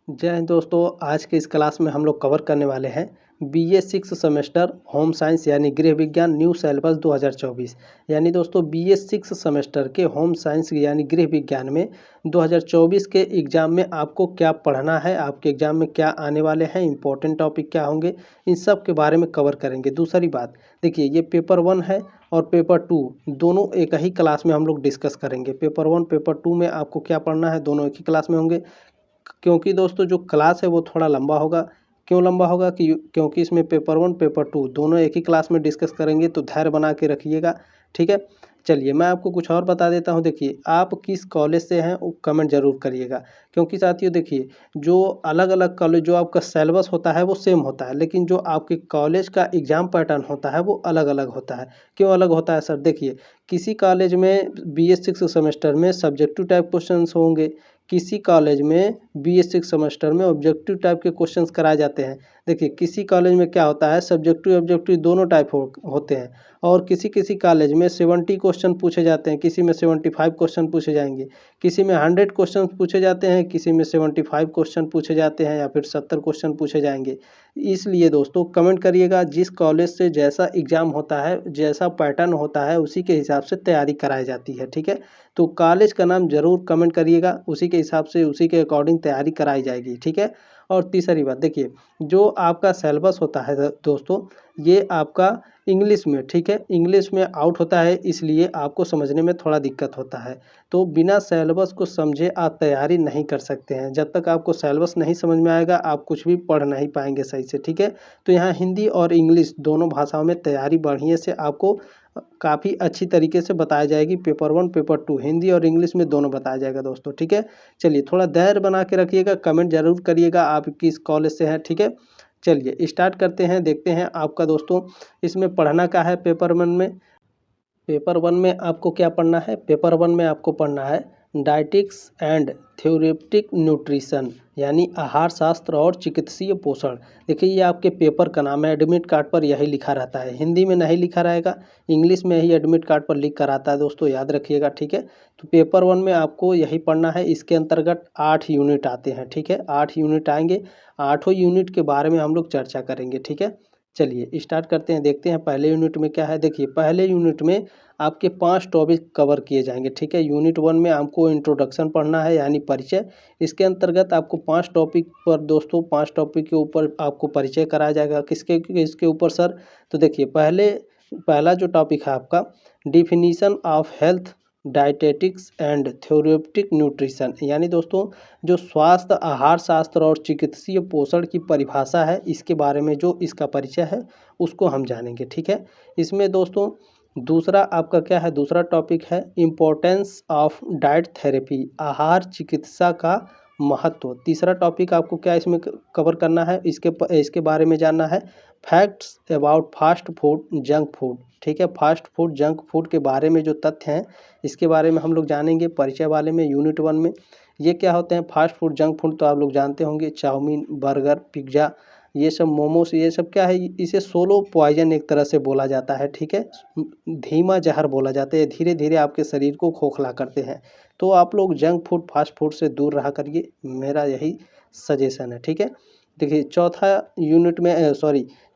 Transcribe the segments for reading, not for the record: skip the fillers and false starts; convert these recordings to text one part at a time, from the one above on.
जय हिंद दोस्तों। आज के इस क्लास में हम लोग कवर करने वाले हैं बीए 6 सेमेस्टर होम साइंस यानी गृह विज्ञान न्यू सिलेबस 2024। यानी दोस्तों बीए 6 सेमेस्टर के होम साइंस यानी गृह विज्ञान में 2024 के एग्ज़ाम में आपको क्या पढ़ना है, आपके एग्ज़ाम में क्या आने वाले हैं, इंपॉर्टेंट टॉपिक क्या होंगे, इन सब के बारे में कवर करेंगे। दूसरी बात देखिए, ये पेपर 1 है और पेपर 2 दोनों एक ही क्लास में हम लोग डिस्कस करेंगे। पेपर 1 पेपर 2 में आपको क्या पढ़ना है दोनों एक ही क्लास में होंगे, क्योंकि दोस्तों जो क्लास है वो थोड़ा लंबा होगा। क्यों लंबा होगा क्योंकि इसमें पेपर 1 पेपर 2 दोनों एक ही क्लास में डिस्कस करेंगे, तो धैर्य बना के रखिएगा, ठीक है। चलिए मैं आपको कुछ और बता देता हूँ। देखिए, आप किस कॉलेज से हैं वो कमेंट जरूर करिएगा, क्योंकि साथियों देखिए, जो अलग अलग कॉलेज जो आपका सिलेबस होता है वो सेम होता है, लेकिन जो आपके कॉलेज का एग्ज़ाम पैटर्न होता है वो अलग अलग होता है। क्यों अलग होता है सर? देखिए, किसी कॉलेज में बीए 6 सेमेस्टर में सब्जेक्टिव टाइप क्वेश्चंस होंगे, किसी कॉलेज में बीए 6 सेमेस्टर में ऑब्जेक्टिव टाइप के क्वेश्चंस कराए जाते हैं। देखिए, किसी कॉलेज में क्या होता है, सब्जेक्टिव ऑब्जेक्टिव दोनों टाइप होते हैं, और किसी किसी कॉलेज में 70 क्वेश्चन पूछे जाते हैं, किसी में 75 क्वेश्चन पूछे जाएंगे, किसी में 100 क्वेश्चन पूछे जाते हैं, किसी में 75 क्वेश्चन पूछे जाते हैं, या फिर 70 क्वेश्चन पूछे जाएंगे। इसलिए दोस्तों कमेंट करिएगा, जिस कॉलेज से जैसा एग्ज़ाम होता है, जैसा पैटर्न होता है, उसी के हिसाब से तैयारी कराई जाती है, ठीक है। तो कॉलेज का नाम ज़रूर कमेंट करिएगा, उसी के हिसाब से उसी के अकॉर्डिंग तैयारी कराई जाएगी, ठीक है। और तीसरी बात देखिए, जो आपका सिलेबस होता है दोस्तों, ये आपका इंग्लिश में, ठीक है, इंग्लिश में आउट होता है, इसलिए आपको समझने में थोड़ा दिक्कत होता है। तो बिना सिलेबस को समझे आप तैयारी नहीं कर सकते हैं। जब तक आपको सिलेबस नहीं समझ में आएगा आप कुछ भी पढ़ नहीं पाएंगे सही से, ठीक है। तो यहाँ हिंदी और इंग्लिश दोनों भाषाओं में तैयारी बढ़िया से आपको काफ़ी अच्छी तरीके से बताया जाएगी। पेपर 1 पेपर 2 हिंदी और इंग्लिश में दोनों बताया जाएगा दोस्तों, ठीक है। चलिए थोड़ा धैर्य बना के रखिएगा, कमेंट जरूर करिएगा आप किस कॉलेज से हैं, ठीक है। चलिए स्टार्ट करते हैं, देखते हैं आपका दोस्तों इसमें पढ़ना क्या है। पेपर 1 में आपको क्या पढ़ना है? पेपर 1 में आपको पढ़ना है डाइटिक्स एंड थ्योरेटिक न्यूट्रिशन, यानी आहार शास्त्र और चिकित्सीय पोषण। देखिए, ये आपके पेपर का नाम है, एडमिट कार्ड पर यही लिखा रहता है, हिंदी में नहीं लिखा रहेगा, इंग्लिश में ही एडमिट कार्ड पर लिख कर आता है दोस्तों, याद रखिएगा, ठीक है। तो पेपर 1 में आपको यही पढ़ना है। इसके अंतर्गत 8 यूनिट आते हैं, ठीक है, 8 यूनिट आएंगे, 8 यूनिट के बारे में हम लोग चर्चा करेंगे, ठीक है। चलिए स्टार्ट करते हैं, देखते हैं पहले यूनिट में क्या है। देखिए, पहले यूनिट में आपके 5 टॉपिक कवर किए जाएंगे, ठीक है। यूनिट 1 में आपको इंट्रोडक्शन पढ़ना है, यानी परिचय। इसके अंतर्गत आपको 5 टॉपिक पर दोस्तों, 5 टॉपिक के ऊपर आपको परिचय कराया जाएगा। किसके ऊपर सर? तो देखिए, पहला जो टॉपिक है आपका definition of health dietetics and theoretic nutrition, यानी दोस्तों जो स्वास्थ्य, आहार शास्त्र और चिकित्सीय पोषण की परिभाषा है, इसके बारे में जो इसका परिचय है उसको हम जानेंगे, ठीक है। इसमें दोस्तों दूसरा आपका क्या है, दूसरा टॉपिक है इम्पोर्टेंस ऑफ डाइट थेरेपी, आहार चिकित्सा का महत्व। तीसरा टॉपिक आपको क्या इसमें कवर करना है, इसके बारे में जानना है facts about fast food junk food, ठीक है। फास्ट फूड जंक फूड के बारे में जो तथ्य हैं इसके बारे में हम लोग जानेंगे परिचय वाले में, यूनिट 1 में। ये क्या होते हैं फास्ट फूड जंक फूड? तो आप लोग जानते होंगे, चाउमीन, बर्गर, पिज्ज़ा, ये सब मोमोस, ये सब क्या है, इसे सोलो पॉइजन एक तरह से बोला जाता है, ठीक है। धीमा जहर बोला जाता है, धीरे धीरे आपके शरीर को खोखला करते हैं। तो आप लोग जंक फूड, फास्ट फूड से दूर रहा करिए, मेरा यही सजेशन है, ठीक है। देखिए,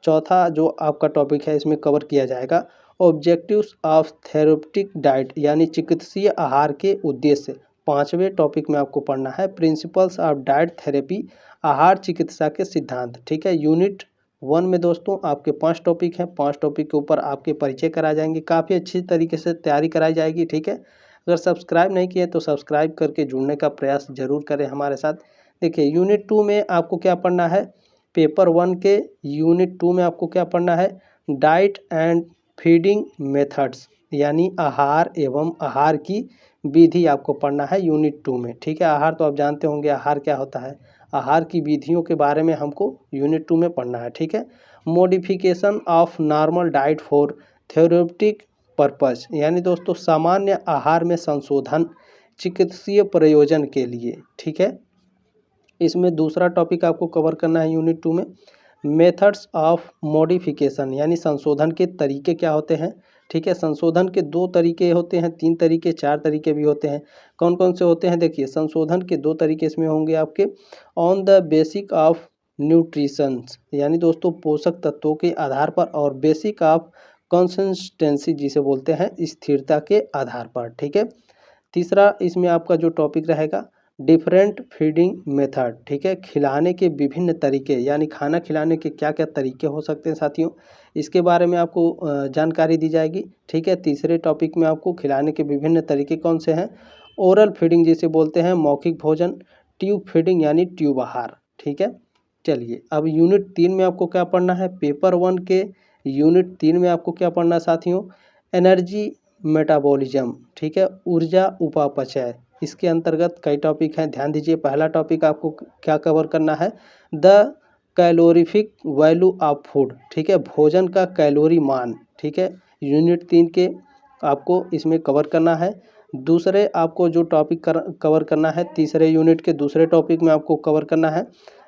चौथा जो आपका टॉपिक है इसमें कवर किया जाएगा ऑब्जेक्टिव्स ऑफ थेरेप्यूटिक डाइट, यानी चिकित्सीय आहार के उद्देश्य। 5वें टॉपिक में आपको पढ़ना है प्रिंसिपल्स ऑफ डाइट थेरेपी, आहार चिकित्सा के सिद्धांत, ठीक है। यूनिट 1 में दोस्तों आपके 5 टॉपिक हैं, 5 टॉपिक के ऊपर आपके परिचय कराए जाएंगे, काफ़ी अच्छी तरीके से तैयारी कराई जाएगी, ठीक है। अगर सब्सक्राइब नहीं किए तो सब्सक्राइब करके जुड़ने का प्रयास जरूर करें हमारे साथ। देखिए, यूनिट 2 में आपको क्या पढ़ना है, पेपर 1 के यूनिट 2 में आपको क्या पढ़ना है डाइट एंड फीडिंग मेथड्स, यानी आहार एवं आहार की विधि आपको पढ़ना है यूनिट 2 में, ठीक है। आहार तो आप जानते होंगे, आहार क्या होता है, आहार की विधियों के बारे में हमको यूनिट 2 में पढ़ना है, ठीक है। Modification of normal diet for therapeutic purpose, यानी दोस्तों सामान्य आहार में संशोधन चिकित्सीय प्रयोजन के लिए, ठीक है। इसमें दूसरा टॉपिक आपको कवर करना है यूनिट 2 में मेथड्स ऑफ मॉडिफिकेशन, यानी संशोधन के तरीके क्या होते हैं। ठीक है। संशोधन के 2 तरीके होते हैं, 3 तरीके, 4 तरीके भी होते हैं। कौन कौन से होते हैं देखिए, संशोधन के 2 तरीके इसमें होंगे आपके। On the basic of nutritions यानी दोस्तों पोषक तत्वों के आधार पर, और बेसिक ऑफ कंसिस्टेंसी जिसे बोलते हैं स्थिरता के आधार पर, ठीक है। तीसरा इसमें आपका जो टॉपिक रहेगा डिफरेंट फीडिंग मेथड, ठीक है। खिलाने के विभिन्न तरीके यानी खाना खिलाने के क्या क्या तरीके हो सकते हैं साथियों, इसके बारे में आपको जानकारी दी जाएगी, ठीक है। तीसरे टॉपिक में आपको खिलाने के विभिन्न तरीके कौन से हैं, ओरल फीडिंग जिसे बोलते हैं मौखिक भोजन, ट्यूब फीडिंग यानी ट्यूब आहार, ठीक है। चलिए अब यूनिट 3 में आपको क्या पढ़ना है, पेपर 1 के यूनिट 3 में आपको क्या पढ़ना है साथियों, एनर्जी मेटाबॉलिज्म, ठीक है, ऊर्जा उपापचय। इसके अंतर्गत कई टॉपिक हैं, ध्यान दीजिए। पहला टॉपिक आपको क्या कवर करना है, the calorific value of food, ठीक है, भोजन का कैलोरी मान, ठीक है, यूनिट 3 के आपको इसमें कवर करना है। दूसरे आपको जो टॉपिक कवर करना है, तीसरे यूनिट के दूसरे टॉपिक में आपको कवर करना है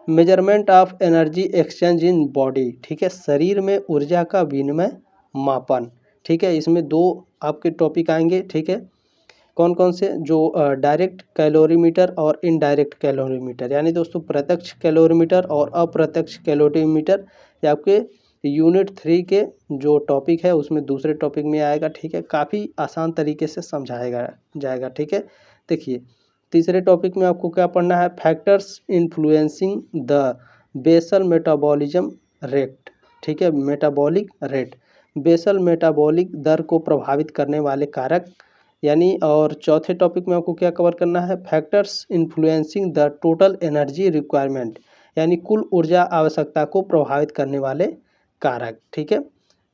measurement of energy exchange in body, ठीक है, शरीर में ऊर्जा का विनिमय मापन, ठीक है। इसमें 2 आपके टॉपिक आएंगे, ठीक है। कौन कौन से, जो डायरेक्ट कैलोरीमीटर और इनडायरेक्ट कैलोरीमीटर, यानी दोस्तों प्रत्यक्ष कैलोरीमीटर और अप्रत्यक्ष कैलोरीमीटर, ये आपके यूनिट 3 के जो टॉपिक है उसमें दूसरे टॉपिक में आएगा, ठीक है। काफ़ी आसान तरीके से समझाएगा जाएगा, ठीक है। देखिए तीसरे टॉपिक में आपको क्या पढ़ना है, factors influencing the basal metabolism rate, ठीक है, मेटाबॉलिक रेट, बेसल मेटाबॉलिक दर को प्रभावित करने वाले कारक यानी। और चौथे टॉपिक में आपको क्या कवर करना है, factors influencing the total energy requirement यानी कुल ऊर्जा आवश्यकता को प्रभावित करने वाले कारक, ठीक है।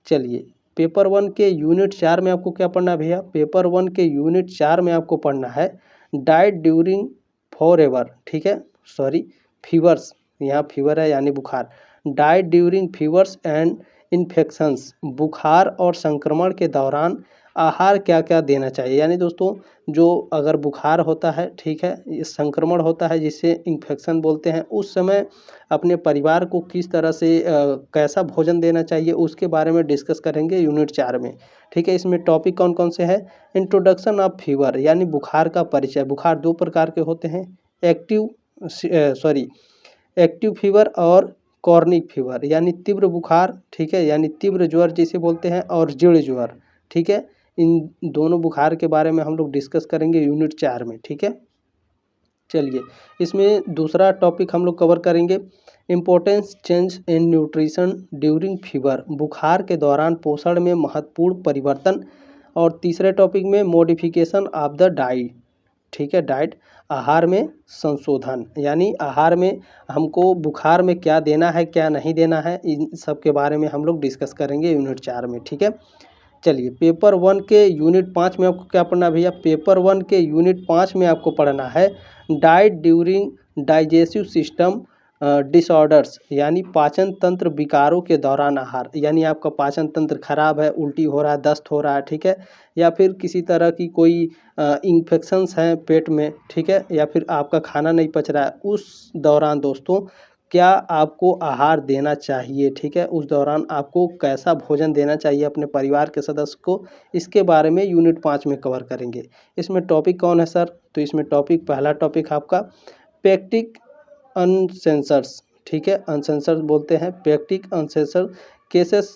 चलिए पेपर 1 के यूनिट 4 में आपको क्या पढ़ना है भैया, पेपर 1 के यूनिट 4 में आपको पढ़ना है डाइट ड्यूरिंग फॉर एवर, ठीक है, सॉरी फीवर्स, यहाँ फीवर है यानी बुखार, diet during fevers and infections, बुखार और संक्रमण के दौरान आहार क्या क्या देना चाहिए, यानी दोस्तों जो अगर बुखार होता है, ठीक है, ये संक्रमण होता है जिसे इन्फेक्शन बोलते हैं, उस समय अपने परिवार को किस तरह से कैसा भोजन देना चाहिए उसके बारे में डिस्कस करेंगे यूनिट 4 में, ठीक है। इसमें टॉपिक कौन कौन से हैं, इंट्रोडक्शन ऑफ फीवर यानी बुखार का परिचय, बुखार 2 प्रकार के होते हैं, एक्टिव फीवर और कॉर्निक फीवर यानी तीव्र बुखार, ठीक है, यानी तीव्र ज्वर जिसे बोलते हैं, और जीर्ण ज्वर, ठीक है। इन दोनों बुखार के बारे में हम लोग डिस्कस करेंगे यूनिट 4 में, ठीक है। चलिए इसमें दूसरा टॉपिक हम लोग कवर करेंगे importance change in nutrition during fever, बुखार के दौरान पोषण में महत्वपूर्ण परिवर्तन। और तीसरे टॉपिक में मॉडिफिकेशन ऑफ द डाइट, ठीक है, डाइट आहार में संशोधन यानी आहार में हमको बुखार में क्या देना है क्या नहीं देना है, इन सब के बारे में हम लोग डिस्कस करेंगे यूनिट 4 में, ठीक है। चलिए पेपर 1 के यूनिट 5 में आपको क्या पढ़ना है भैया, पेपर 1 के यूनिट 5 में आपको पढ़ना है diet during digestive system disorders यानी पाचन तंत्र विकारों के दौरान आहार, यानी आपका पाचन तंत्र खराब है, उल्टी हो रहा है, दस्त हो रहा है, ठीक है, या फिर किसी तरह की कोई इन्फेक्शंस हैं पेट में, ठीक है, या फिर आपका खाना नहीं पच रहा है, उस दौरान दोस्तों क्या आपको आहार देना चाहिए, ठीक है, उस दौरान आपको कैसा भोजन देना चाहिए अपने परिवार के सदस्य को, इसके बारे में यूनिट 5 में कवर करेंगे। इसमें टॉपिक कौन है सर, तो इसमें टॉपिक पहला टॉपिक आपका पेक्टिक अनसेंसर्स, ठीक है, अनसेंसर्स बोलते हैं, pectic Uncensor cases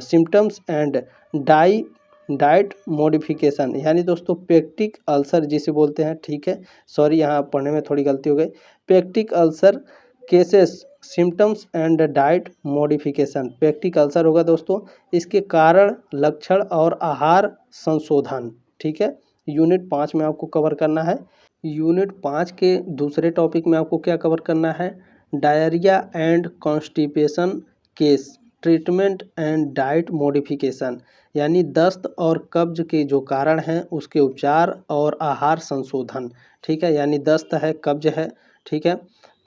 symptoms and diet modification, यानी दोस्तों पेक्टिक अल्सर जिसे बोलते हैं, ठीक है, सॉरी यहाँ पढ़ने में थोड़ी गलती हो गई, pectic ulcer cases symptoms and diet modification, pectic ulcer होगा दोस्तों, इसके कारण लक्षण और आहार संशोधन, ठीक है, यूनिट 5 में आपको कवर करना है। यूनिट 5 के दूसरे टॉपिक में आपको क्या कवर करना है, diarrhoea and constipation case treatment and diet modification, यानी दस्त और कब्ज के जो कारण हैं उसके उपचार और आहार संशोधन, ठीक है, यानी दस्त है, कब्ज है, ठीक है,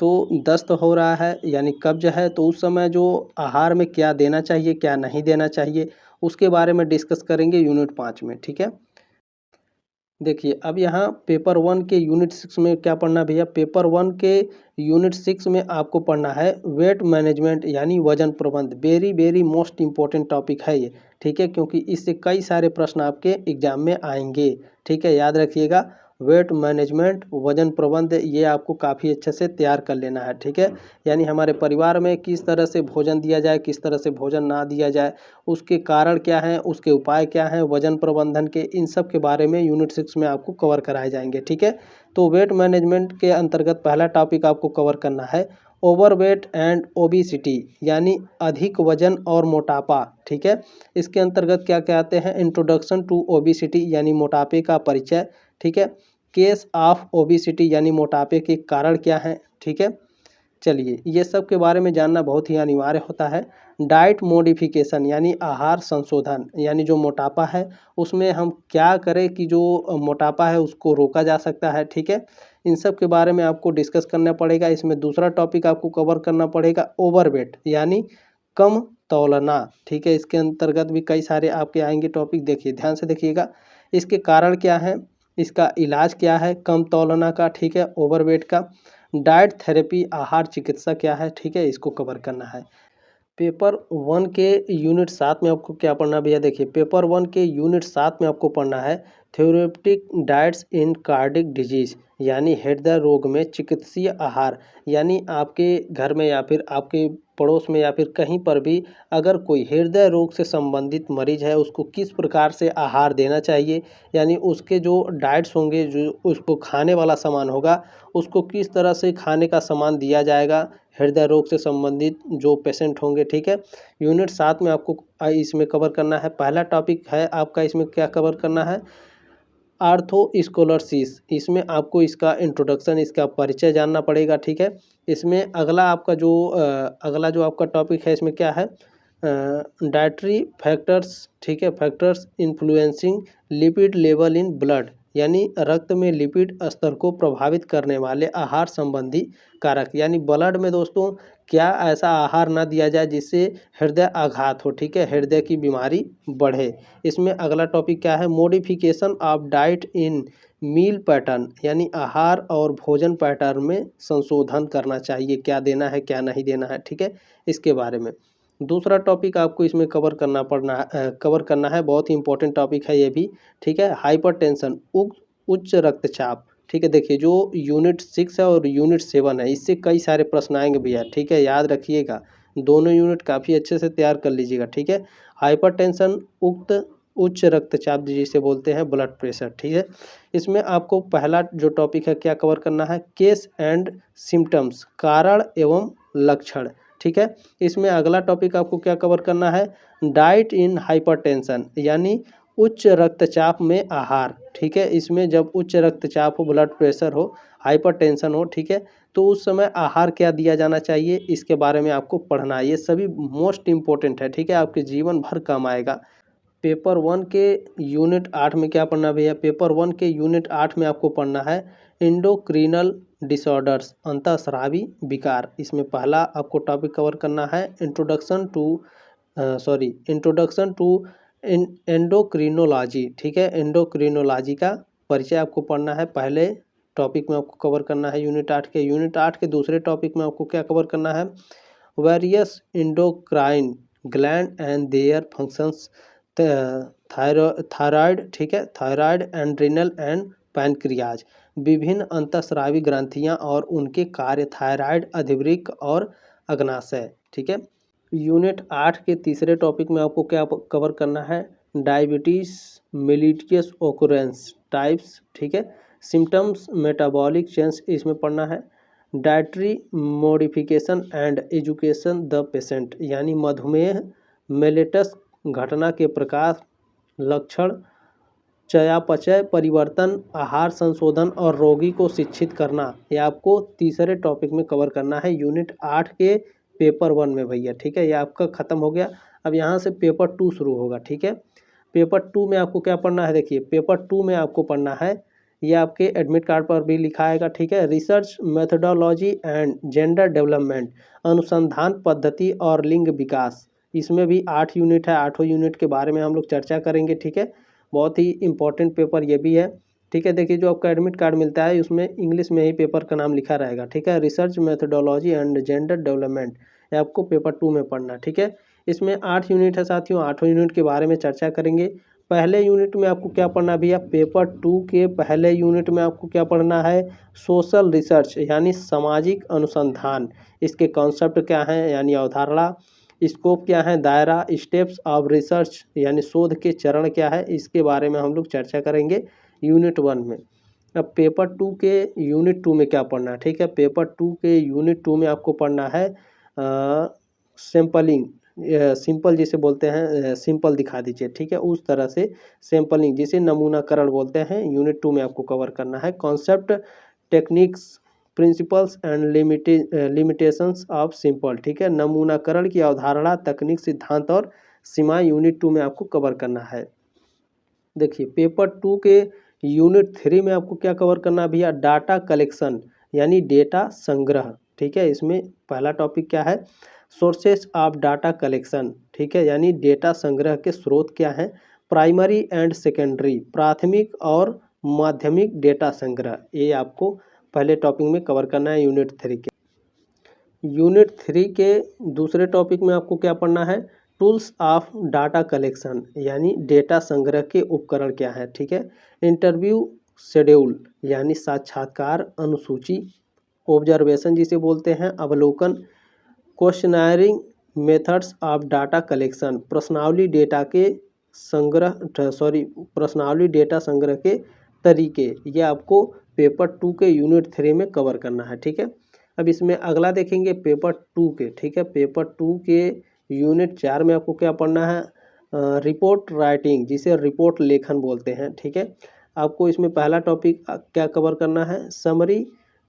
तो दस्त हो रहा है यानी कब्ज है, तो उस समय जो आहार में क्या देना चाहिए क्या नहीं देना चाहिए उसके बारे में डिस्कस करेंगे यूनिट 5 में, ठीक है। देखिए अब यहाँ पेपर 1 के यूनिट 6 में क्या पढ़ना है भैया, पेपर 1 के यूनिट 6 में आपको पढ़ना है वेट मैनेजमेंट यानी वजन प्रबंध। Very very most important topic है ये, ठीक है, क्योंकि इससे कई सारे प्रश्न आपके एग्जाम में आएंगे, ठीक है, याद रखिएगा। वेट मैनेजमेंट वजन प्रबंध ये आपको काफ़ी अच्छे से तैयार कर लेना है, ठीक है। यानी हमारे परिवार में किस तरह से भोजन दिया जाए, किस तरह से भोजन ना दिया जाए, उसके कारण क्या हैं, उसके उपाय क्या हैं, वजन प्रबंधन के, इन सब के बारे में यूनिट 6 में आपको कवर कराए जाएंगे, ठीक है। तो वेट मैनेजमेंट के अंतर्गत पहला टॉपिक आपको कवर करना है ओवरवेट एंड ओबिसिटी यानी अधिक वजन और मोटापा, ठीक है। इसके अंतर्गत क्या क्या आते हैं, इंट्रोडक्शन टू ओबिसिटी यानी मोटापे का परिचय, ठीक है। केस ऑफ ओबिसिटी यानी मोटापे के कारण क्या हैं, ठीक है। चलिए ये सब के बारे में जानना बहुत ही अनिवार्य होता है। डाइट मॉडिफिकेशन यानी आहार संशोधन, यानी जो मोटापा है उसमें हम क्या करें कि जो मोटापा है उसको रोका जा सकता है, ठीक है। इन सब के बारे में आपको डिस्कस करना पड़ेगा। इसमें दूसरा टॉपिक आपको कवर करना पड़ेगा ओवरवेट यानी कम तौलना, ठीक है। इसके अंतर्गत भी कई सारे आपके आएंगे टॉपिक, देखिए ध्यान से देखिएगा। इसके कारण क्या है, इसका इलाज क्या है कम तौलना का, ठीक है, ओवरवेट का। डाइट थेरेपी आहार चिकित्सा क्या है, ठीक है, इसको कवर करना है। पेपर 1 के यूनिट 7 में आपको क्या पढ़ना है भैया, देखिए पेपर 1 के यूनिट 7 में आपको पढ़ना है थ्योरेटिक डाइट्स इन कार्डिक डिजीज यानी हृदय रोग में चिकित्सीय आहार। यानी आपके घर में या फिर आपके पड़ोस में या फिर कहीं पर भी अगर कोई हृदय रोग से संबंधित मरीज है उसको किस प्रकार से आहार देना चाहिए, यानी उसके जो डाइट्स होंगे, जो उसको खाने वाला सामान होगा उसको किस तरह से खाने का सामान दिया जाएगा हृदय रोग से संबंधित जो पेशेंट होंगे, ठीक है। यूनिट 7 में आपको इसमें कवर करना है। पहला टॉपिक है आपका, इसमें क्या कवर करना है, आर्थोस्क्लेरोसिस। इसमें आपको इसका इंट्रोडक्शन, इसका परिचय जानना पड़ेगा, ठीक है। इसमें अगला आपका जो अगला जो आपका टॉपिक है इसमें क्या है, डाइटरी फैक्टर्स, ठीक है, factors influencing lipid level in blood यानी रक्त में लिपिड स्तर को प्रभावित करने वाले आहार संबंधी कारक। यानी ब्लड में दोस्तों क्या ऐसा आहार ना दिया जाए जिससे हृदय आघात हो, ठीक है, हृदय की बीमारी बढ़े। इसमें अगला टॉपिक क्या है, modification of diet in meal pattern यानी आहार और भोजन पैटर्न में संशोधन करना चाहिए, क्या देना है क्या नहीं देना है, ठीक है, इसके बारे में। दूसरा टॉपिक आपको इसमें कवर करना है, बहुत ही इंपॉर्टेंट टॉपिक है ये भी, ठीक है, हाइपरटेंशन उच्च रक्तचाप, ठीक है। देखिए जो यूनिट 6 है और यूनिट 7 है इससे कई सारे प्रश्न आएंगे भैया, ठीक है, याद रखिएगा। दोनों यूनिट काफ़ी अच्छे से तैयार कर लीजिएगा, ठीक है। हाइपरटेंशन उच्च रक्तचाप जिसे बोलते हैं ब्लड प्रेशर, ठीक है। इसमें आपको पहला जो टॉपिक है क्या कवर करना है, केस एंड सिम्टम्स कारण एवं लक्षण, ठीक है। इसमें अगला टॉपिक आपको क्या कवर करना है, डाइट इन हाइपरटेंशन यानी उच्च रक्तचाप में आहार, ठीक है। इसमें जब उच्च रक्तचाप हो, ब्लड प्रेशर हो, हाइपरटेंशन हो, ठीक है, तो उस समय आहार क्या दिया जाना चाहिए इसके बारे में आपको पढ़ना है। ये सभी मोस्ट इम्पोर्टेंट है, ठीक है, आपके जीवन भर काम आएगा। पेपर 1 के यूनिट 8 में क्या पढ़ना भैया, पेपर 1 के यूनिट 8 में आपको पढ़ना है इंडोक्रिनल डिसऑर्डर्स अंतःस्रावी विकार। इसमें पहला आपको टॉपिक कवर करना है इंट्रोडक्शन टू एंडोक्रिनोलॉजी, ठीक है, एंडोक्रिनोलॉजी का परिचय आपको पढ़ना है। पहले टॉपिक में आपको कवर करना है यूनिट 8 के दूसरे टॉपिक में आपको क्या कवर करना है, various endocrine gland and their functions, thyroid, ठीक है, थायराइड एंड्रिनल एंड पैनक्रियाज, विभिन्न अंतःस्रावी ग्रंथियां और उनके कार्य, थायराइड, अधिवृक्क और अग्नाशय, ठीक है। यूनिट 8 के तीसरे टॉपिक में आपको क्या कवर करना है, डायबिटीज मेलिटियस ओकुरेंस टाइप्स, ठीक है, सिम्टम्स मेटाबॉलिक चेंज इसमें पढ़ना है। Dietary modification and education the patient यानी मधुमेह मेलेटस घटना के प्रकार, लक्षण, चयापचय परिवर्तन, आहार संशोधन और रोगी को शिक्षित करना, ये आपको तीसरे टॉपिक में कवर करना है यूनिट 8 के पेपर 1 में भैया, ठीक है। ये आपका ख़त्म हो गया। अब यहाँ से पेपर 2 शुरू होगा, ठीक है। पेपर 2 में आपको क्या पढ़ना है, देखिए पेपर 2 में आपको पढ़ना है, ये आपके एडमिट कार्ड पर भी लिखा आएगा, ठीक है, research methodology and gender development अनुसंधान पद्धति और लिंग विकास। इसमें भी 8 यूनिट है, 8 यूनिट के बारे में हम लोग चर्चा करेंगे, ठीक है। बहुत ही इम्पोर्टेंट पेपर ये भी है। ठीक है। देखिए जो आपका एडमिट कार्ड मिलता है उसमें इंग्लिश में ही पेपर का नाम लिखा रहेगा, ठीक है। Research methodology and gender development, ये आपको पेपर 2 में पढ़ना, ठीक है। इसमें 8 यूनिट है साथियों, 8 यूनिट के बारे में चर्चा करेंगे। पहले यूनिट में आपको क्या पढ़ना भैया, पेपर 2 के पहले यूनिट में आपको क्या पढ़ना है, सोशल रिसर्च यानी सामाजिक अनुसंधान, इसके कॉन्सेप्ट क्या हैं यानी अवधारणा, स्कोप क्या है, दायरा, स्टेप्स ऑफ रिसर्च यानी शोध के चरण क्या है, इसके बारे में हम लोग चर्चा करेंगे यूनिट 1 में। अब पेपर 2 के यूनिट 2 में क्या पढ़ना है, ठीक है। पेपर 2 के यूनिट 2 में आपको पढ़ना है सैम्पलिंग, सिंपल जिसे बोलते हैं, सिंपल दिखा दीजिए, ठीक है। उस तरह से सैम्पलिंग जिसे नमूनाकरण बोलते हैं, यूनिट 2 में आपको कवर करना है। Concept, techniques, principles and limitations of simple, ठीक है। नमूनाकरण की अवधारणा, तकनीक, सिद्धांत और सीमाएं यूनिट 2 में आपको कवर करना है। देखिए पेपर 2 के यूनिट 3 में आपको क्या कवर करना है भैया, डाटा कलेक्शन यानी डेटा संग्रह, ठीक है। इसमें पहला टॉपिक क्या है, सोर्सेस ऑफ डाटा कलेक्शन, ठीक है, यानी डेटा संग्रह के स्रोत क्या हैं। प्राइमरी एंड सेकेंडरी, प्राथमिक और माध्यमिक डेटा संग्रह, ये आपको पहले टॉपिक में कवर करना है यूनिट 3 के। यूनिट 3 के दूसरे टॉपिक में आपको क्या पढ़ना है, टूल्स ऑफ डाटा कलेक्शन यानी डेटा संग्रह के उपकरण क्या है, ठीक है। इंटरव्यू शेड्यूल यानी साक्षात्कार अनुसूची, ऑब्जर्वेशन जिसे बोलते हैं अवलोकन, क्वेश्चनरिंग मेथड्स ऑफ डाटा कलेक्शन, प्रश्नावली डेटा के प्रश्नावली डेटा संग्रह के तरीके, ये आपको पेपर 2 के यूनिट 3 में कवर करना है, ठीक है। अब इसमें अगला देखेंगे पेपर 2 के, ठीक है। पेपर 2 के यूनिट 4 में आपको क्या पढ़ना है, रिपोर्ट राइटिंग जिसे रिपोर्ट लेखन बोलते हैं, ठीक है। आपको इसमें पहला टॉपिक क्या कवर करना है, summary,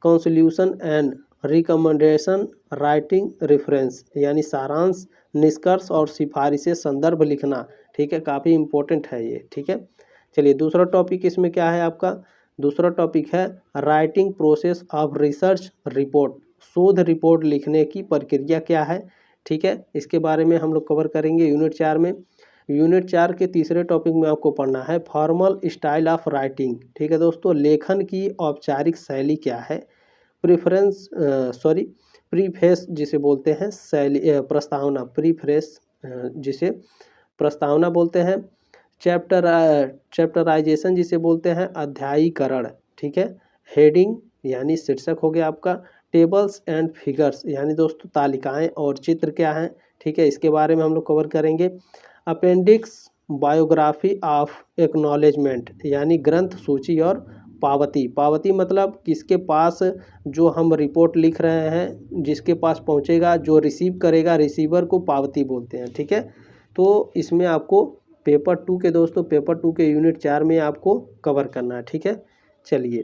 conclusion and recommendation writing, reference यानी सारांश, निष्कर्ष और सिफारिशें, संदर्भ लिखना, ठीक है। काफ़ी इंपॉर्टेंट है ये, ठीक है। चलिए दूसरा टॉपिक इसमें क्या है आपका, दूसरा टॉपिक है writing process of research report, शोध रिपोर्ट लिखने की प्रक्रिया क्या है, ठीक है। इसके बारे में हम लोग कवर करेंगे यूनिट 4 में। यूनिट 4 के तीसरे टॉपिक में आपको पढ़ना है फॉर्मल स्टाइल ऑफ राइटिंग, ठीक है दोस्तों, लेखन की औपचारिक शैली क्या है। प्रीफेस जिसे बोलते हैं शैली, प्रस्तावना, प्रीफेस जिसे प्रस्तावना बोलते हैं। चैप्टराइजेशन जिसे बोलते हैं अध्यायीकरण, ठीक है। हेडिंग यानी शीर्षक हो गया आपका। टेबल्स एंड फिगर्स यानी दोस्तों तालिकाएं और चित्र क्या हैं, ठीक है, इसके बारे में हम लोग कवर करेंगे। अपेंडिक्स, बायोग्राफी ऑफ एक्नॉलेजमेंट यानी ग्रंथ सूची और पावती, पावती मतलब किसके पास जो हम रिपोर्ट लिख रहे हैं, जिसके पास पहुंचेगा, जो रिसीव करेगा, रिसीवर को पावती बोलते हैं, ठीक है। तो इसमें आपको पेपर 2 के दोस्तों, पेपर 2 के यूनिट 4 में आपको कवर करना है, ठीक है। चलिए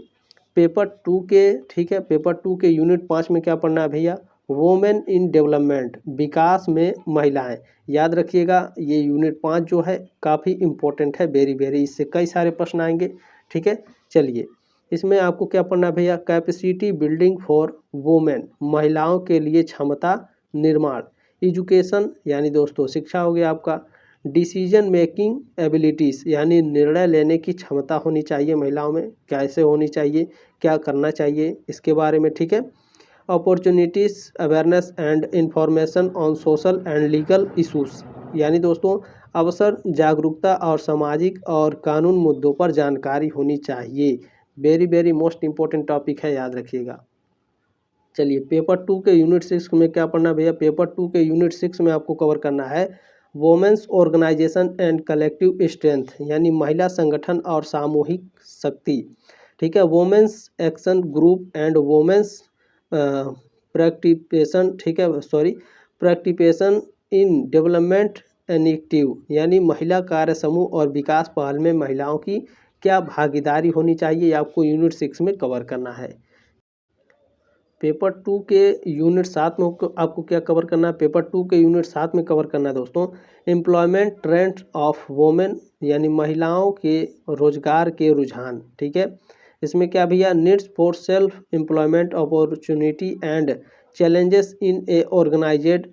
पेपर 2 के, ठीक है, पेपर 2 के यूनिट 5 में क्या पढ़ना है भैया, वोमेन इन डेवलपमेंट, विकास में महिलाएं, याद रखिएगा ये यूनिट 5 जो है काफ़ी इंपॉर्टेंट है, वेरी वेरी, इससे कई सारे प्रश्न आएंगे, ठीक है। चलिए इसमें आपको क्या पढ़ना है भैया, कैपेसिटी बिल्डिंग फॉर वोमेन, महिलाओं के लिए क्षमता निर्माण। एजुकेशन यानी दोस्तों शिक्षा हो गया आपका। डिसीजन मेकिंग एबिलिटीज़ यानी निर्णय लेने की क्षमता होनी चाहिए महिलाओं में, कैसे होनी चाहिए, क्या करना चाहिए, इसके बारे में, ठीक है। Opportunities, awareness and information on social and legal issues यानी दोस्तों अवसर, जागरूकता और सामाजिक और कानून मुद्दों पर जानकारी होनी चाहिए। Very very most important topic है, याद रखिएगा। चलिए पेपर 2 के यूनिट 6 में क्या पढ़ना भैया, पेपर 2 के यूनिट 6 में आपको कवर करना है women's organisation and collective strength यानी महिला संगठन और सामूहिक शक्ति, ठीक है। Women's action group and women's participation, ठीक है, प्रैक्टिपेशन इन डेवलपमेंट इनिशिएटिव यानी महिला कार्य समूह और विकास पहल में महिलाओं की क्या भागीदारी होनी चाहिए, आपको यूनिट 6 में कवर करना है। पेपर 2 के यूनिट 7 में आपको क्या कवर करना है, पेपर 2 के यूनिट 7 में कवर करना है दोस्तों एम्प्लॉयमेंट ट्रेंड ऑफ वोमेन यानी महिलाओं के रोजगार के रुझान, ठीक है। इसमें क्या भैया, needs for self employment opportunity and challenges in a organised,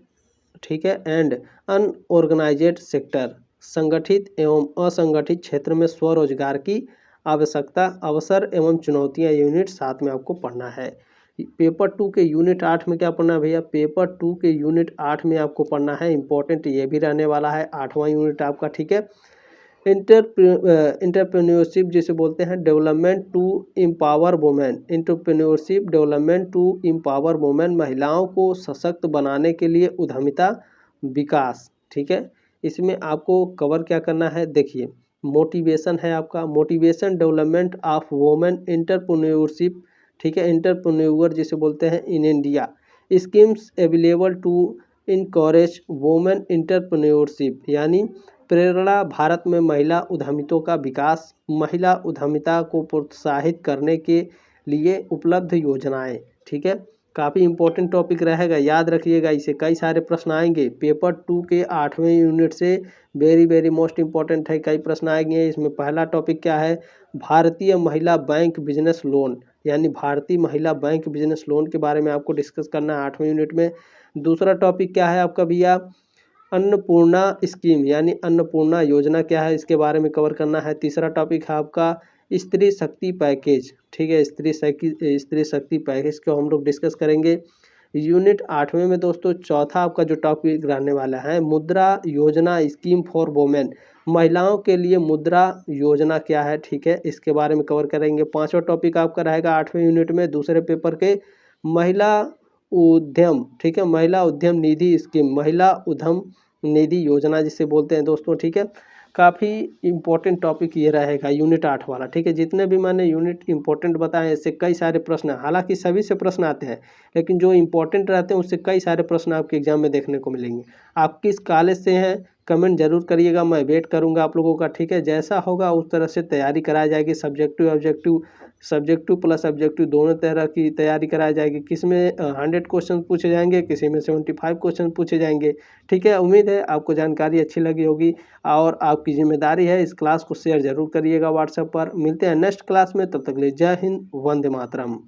ठीक है, एंड अनऑर्गेनाइजेड सेक्टर, संगठित एवं असंगठित क्षेत्र में स्वरोजगार की आवश्यकता, अवसर एवं चुनौतियाँ यूनिट 7 में आपको पढ़ना है। पेपर 2 के यूनिट 8 में क्या पढ़ना है भैया, पेपर 2 के यूनिट 8 में आपको पढ़ना है, इंपॉर्टेंट ये भी रहने वाला है, 8वां यूनिट आपका, ठीक है। इंटरप्रेन्योरशिप जिसे बोलते हैं, development to empower women, entrepreneurship development to empower women, महिलाओं को सशक्त बनाने के लिए उद्यमिता विकास, ठीक है। इसमें आपको कवर क्या करना है, देखिए मोटिवेशन है आपका, motivation development of women entrepreneurship, ठीक है, इंटरप्रेन्योर जिसे बोलते हैं in India, schemes available to encourage women entrepreneurship, यानी प्रेरणा भारत में महिला उद्यमिता का विकास, महिला उद्यमिता को प्रोत्साहित करने के लिए उपलब्ध योजनाएं, ठीक है। काफ़ी इंपॉर्टेंट टॉपिक रहेगा, याद रखिएगा, इसे कई सारे प्रश्न आएंगे पेपर 2 के 8वें यूनिट से, वेरी मोस्ट इंपॉर्टेंट है, कई प्रश्न आएंगे। इसमें पहला टॉपिक क्या है, भारतीय महिला बैंक बिजनेस लोन, यानी भारतीय महिला बैंक बिजनेस लोन के बारे में आपको डिस्कस करना है 8वें यूनिट में। दूसरा टॉपिक क्या है आपका भैया, अन्नपूर्णा स्कीम, यानी अन्नपूर्णा योजना क्या है, इसके बारे में कवर करना है। तीसरा टॉपिक है आपका स्त्री शक्ति पैकेज, ठीक है, स्त्री शक्ति पैकेज को हम लोग डिस्कस करेंगे यूनिट 8वें में दोस्तों। चौथा आपका जो टॉपिक रहने वाला है, मुद्रा योजना स्कीम फॉर वुमेन, महिलाओं के लिए मुद्रा योजना क्या है, ठीक है, इसके बारे में कवर करेंगे। पांचवा टॉपिक आपका रहेगा 8वें यूनिट में दूसरे पेपर के, महिला उद्यम, ठीक है, महिला उद्यम निधि स्कीम, महिला उद्यम निधि योजना जिसे बोलते हैं दोस्तों, ठीक है। काफ़ी इंपॉर्टेंट टॉपिक ये रहेगा यूनिट 8 वाला, ठीक है। जितने भी मैंने यूनिट इंपॉर्टेंट बताए इससे कई सारे प्रश्न, हालांकि सभी से प्रश्न आते हैं, लेकिन जो इंपॉर्टेंट रहते हैं उससे कई सारे प्रश्न आपके एग्जाम में देखने को मिलेंगे। आप किस कॉलेज से हैं कमेंट जरूर करिएगा, मैं वेट करूंगा आप लोगों का, ठीक है। जैसा होगा उस तरह से तैयारी कराई जाएगी, सब्जेक्टिव प्लस ऑब्जेक्टिव दोनों तरह की तैयारी कराई जाएगी। किस में 100 क्वेश्चन पूछे जाएंगे, किसी में 75 क्वेश्चन पूछे जाएंगे, ठीक है। उम्मीद है आपको जानकारी अच्छी लगी होगी और आपकी जिम्मेदारी है इस क्लास को शेयर जरूर करिएगा व्हाट्सएप पर। मिलते हैं नेक्स्ट क्लास में, तब तक के लिए जय हिंद, वंदे मातरम।